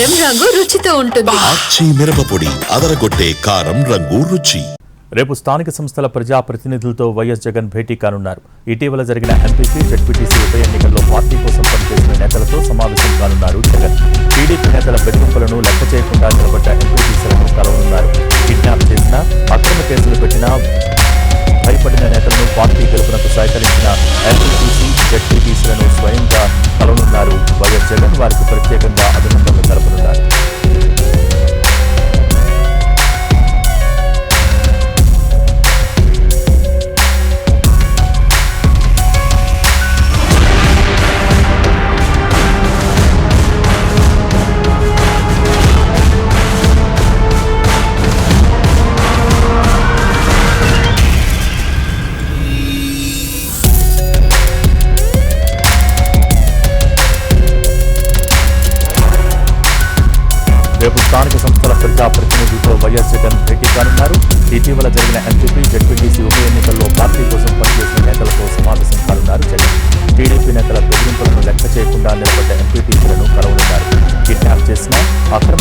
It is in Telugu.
కారం రంగు రుచితో ఉంటుంది. ఆచి మిరపపొడి అదరగొట్టే కారం రంగు రుచి. రేపు స్థానిక సంస్థల ప్రజాప్రతినిధులతో వైఎస్ జగన్ భేటీ కానున్నారు. ఇటీవల జరిగిన ఎంపీపీ జెడ్పీటీసీ ఉప ఎన్నికల్లో పార్టీ కోసం పనిచేసిన నేతలతో సమావేశం కానున్నారు జగన్. టీడీపీ నేతల బెదిరింపులను లెక్క చేయకుండా నిలబడ్డ ఎంపీటీసీలను కలవనున్నారు. కిడ్నాప్ చేసిన, అక్రమ కేసులు పెట్టినా భయపడిన నేతలను పార్టీ గెలుపునకు సహకరించిన ఎంపీటీసీ జెడ్పీటీసీలను స్వయంగా కలవనున్నారు వైఎస్ జగన్. వారికి ప్రత్యేకంగా అభినందనలు తెలపనున్నారు. రేపు స్థానిక సంస్థల ప్రజాప్రతినిధులతో వైఎస్ జగన్ భేటీ కానున్నారు. ఇటీవల జరిగిన ఎంపీపీ జెడ్పీటీసీ ఉప ఎన్నికల్లో పార్టీ కోసం పనిచేసిన నేతలతో సమావేశం కానున్నారు జగన్. టీడీపీ నేతల బెదిరింపులను లెక్క చేయకుండా నిలబడ్డ ఎంపీటీసీలను కలవనున్నారు. కిడ్నాప్ చేసిన, అక్రమ